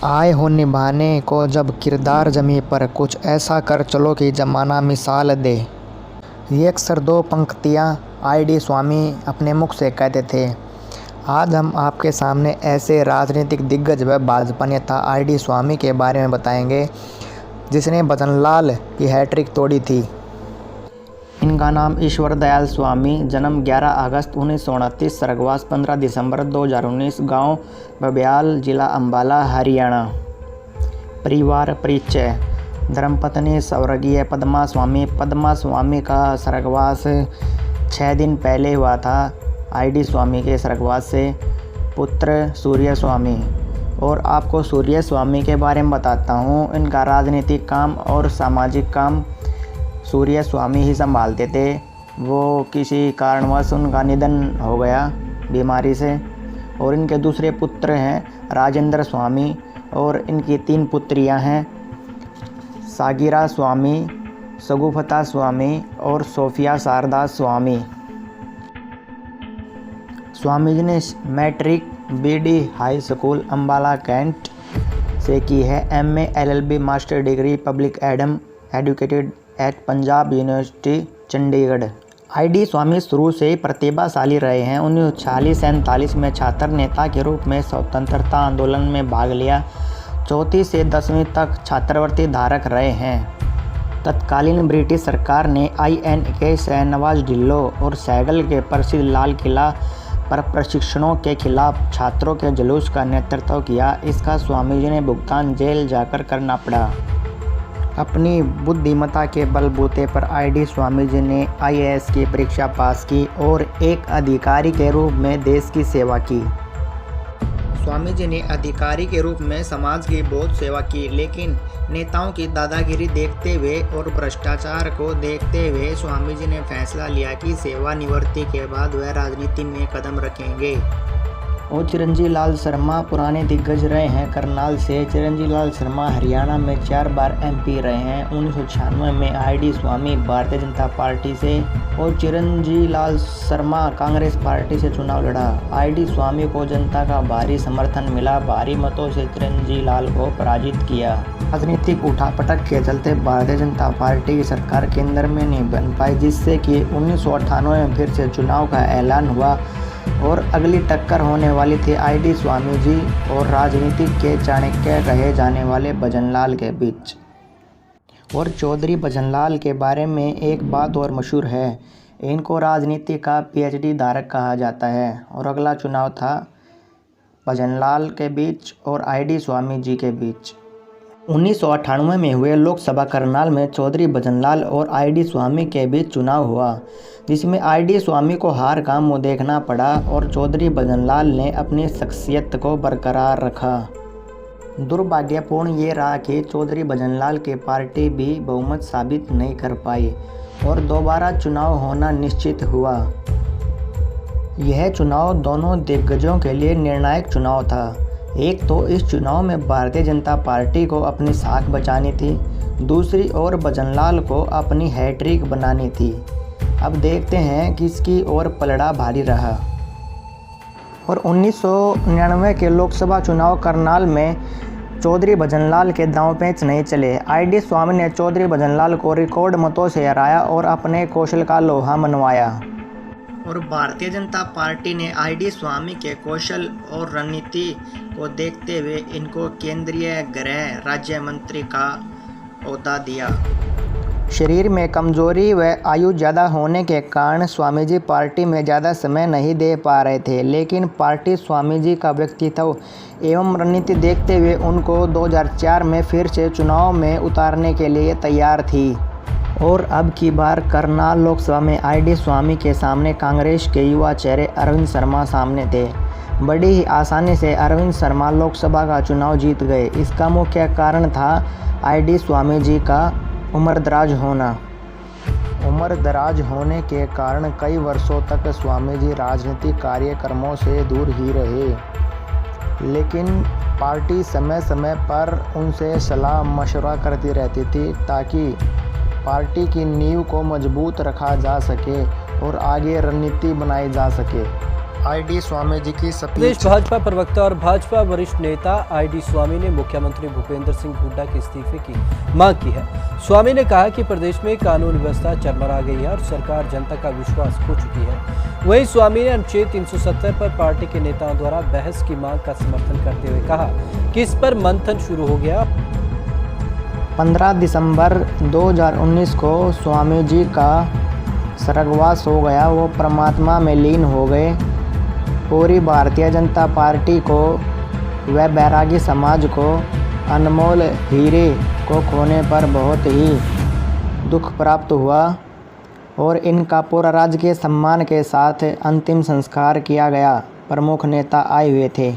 आए हो निभाने को जब किरदार जमी पर, कुछ ऐसा कर चलो कि ज़माना मिसाल दे। ये अक्सर दो पंक्तियाँ ID स्वामी अपने मुख से कहते थे। आज हम आपके सामने ऐसे राजनीतिक दिग्गज व भाजपा नेता ID स्वामी के बारे में बताएंगे जिसने भजनलाल की हैट्रिक तोड़ी थी। इनका नाम ईश्वर दयाल स्वामी, जन्म 11 अगस्त 1929, स्वर्गवास 15 दिसंबर 2019, गांव बब्याल, जिला अम्बाला, हरियाणा। परिवार परिचय। धर्मपत्नी स्वर्गीय पद्मा स्वामी। पद्मा स्वामी का स्वर्गवास 6 दिन पहले हुआ था ID स्वामी के स्वर्गवास से। पुत्र सूर्य स्वामी। और आपको सूर्य स्वामी के बारे में बताता हूँ। इनका राजनीतिक काम और सामाजिक काम सूर्य स्वामी ही संभालते थे। वो किसी कारणवश उनका निधन हो गया बीमारी से। और इनके दूसरे पुत्र हैं राजेंद्र स्वामी और इनकी 3 पुत्रियां हैं, सागिरा स्वामी, सगुफता स्वामी और सोफिया शारदा स्वामी। स्वामी जी ने matric BD high school Ambala cantt से की है। MA LLB master degree public educated at Punjab university Chandigarh. ID Swamy शुरू से ही प्रतिभाशाली रहे हैं। 1946-47 में छात्र नेता के रूप में स्वतंत्रता आंदोलन में भाग लिया। 4वीं से 10वीं तक छात्रवृत्ति धारक रहे हैं। तत्कालीन ब्रिटिश सरकार ने INA शहनवाज ढिल्लो और सहगल के प्रसिद्ध लाल किला पर प्रशिक्षणों के खिलाफ छात्रों के जुलूस का नेतृत्व किया। इसका स्वामी जी ने भुगतान जेल जाकर करना पड़ा। अपनी बुद्धिमत्ता के बलबूते पर ID स्वामी जी ने IAS की परीक्षा पास की और एक अधिकारी के रूप में देश की सेवा की। स्वामी जी ने अधिकारी के रूप में समाज की बहुत सेवा की, लेकिन नेताओं की दादागिरी देखते हुए और भ्रष्टाचार को देखते हुए स्वामी जी ने फैसला लिया कि सेवानिवृत्ति के बाद वह राजनीति में कदम रखेंगे। और चिरंजी लाल शर्मा पुराने दिग्गज रहे हैं। करनाल से चिरंजी लाल शर्मा हरियाणा में 4 बार MP रहे हैं। 1996 में ID स्वामी भारतीय जनता पार्टी से और चिरंजी लाल शर्मा कांग्रेस पार्टी से चुनाव लड़ा। ID स्वामी को जनता का भारी समर्थन मिला। भारी मतों से चिरंजी लाल को पराजित किया। राजनीतिक उठापटक के चलते भारतीय जनता पार्टी की सरकार केंद्र में नहीं बन पाई, जिससे कि 1998 में फिर से चुनाव का ऐलान हुआ और अगली टक्कर होने वाली थी ID स्वामी जी और राजनीति के चाणक्य कहे जाने वाले भजनलाल के बीच। और चौधरी भजनलाल के बारे में एक बात और मशहूर है, इनको राजनीति का PhD धारक कहा जाता है। और अगला चुनाव था भजनलाल के बीच और ID स्वामी जी के बीच। 1998 में हुए लोकसभा करनाल में चौधरी भजनलाल और ID स्वामी के बीच चुनाव हुआ, जिसमें ID स्वामी को हार का मुंह देखना पड़ा और चौधरी भजनलाल ने अपनी शख्सियत को बरकरार रखा। दुर्भाग्यपूर्ण ये रहा कि चौधरी भजनलाल की पार्टी भी बहुमत साबित नहीं कर पाई और दोबारा चुनाव होना निश्चित हुआ। यह चुनाव दोनों दिग्गजों के लिए निर्णायक चुनाव था। एक तो इस चुनाव में भारतीय जनता पार्टी को अपनी साख बचानी थी, दूसरी ओर भजनलाल को अपनी हैट्रिक बनानी थी। अब देखते हैं किसकी ओर पलड़ा भारी रहा। और 1999 के लोकसभा चुनाव करनाल में चौधरी भजनलाल के दांव पेंच नहीं चले। ID स्वामी ने चौधरी भजनलाल को रिकॉर्ड मतों से हराया और अपने कौशल का लोहा मनवाया। और भारतीय जनता पार्टी ने ID स्वामी के कौशल और रणनीति को देखते हुए इनको केंद्रीय गृह राज्य मंत्री का ओहदा दिया। शरीर में कमजोरी व आयु ज़्यादा होने के कारण स्वामी जी पार्टी में ज़्यादा समय नहीं दे पा रहे थे, लेकिन पार्टी स्वामी जी का व्यक्तित्व एवं रणनीति देखते हुए उनको 2004 में फिर से चुनाव में उतारने के लिए तैयार थी। और अब की बार करनाल लोकसभा में ID स्वामी के सामने कांग्रेस के युवा चेहरे अरविंद शर्मा सामने थे। बड़ी ही आसानी से अरविंद शर्मा लोकसभा का चुनाव जीत गए। इसका मुख्य कारण था ID स्वामी जी का उम्रदराज होना। उम्रदराज होने के कारण कई वर्षों तक स्वामी जी राजनीतिक कार्यक्रमों से दूर ही रहे, लेकिन पार्टी समय समय पर उनसे सलाह मशवरा करती रहती थी ताकि पार्टी की नींव को मजबूत रखा जा सके और आगे रणनीति बनाई जा सके। आईडी स्वामी जी की स्पीच। प्रदेश भाजपा प्रवक्ता और भाजपा वरिष्ठ नेता आईडी स्वामी ने मुख्यमंत्री भूपेंद्र सिंह हुड्डा के इस्तीफे की मांग की है। स्वामी ने कहा कि प्रदेश में कानून व्यवस्था चरमरा गई है और सरकार जनता का विश्वास खो चुकी है। वहीं स्वामी ने अनुच्छेद 370 पर पार्टी के नेताओं द्वारा बहस की मांग का समर्थन करते हुए कहा कि इस पर मंथन शुरू हो गया। 15 दिसंबर 2019 को स्वामी जी का स्वर्गवास हो गया। वो परमात्मा में लीन हो गए। पूरी भारतीय जनता पार्टी को व बैरागी समाज को अनमोल हीरे को खोने पर बहुत ही दुख प्राप्त हुआ और इनका पूरा राजकीय सम्मान के साथ अंतिम संस्कार किया गया। प्रमुख नेता आए हुए थे।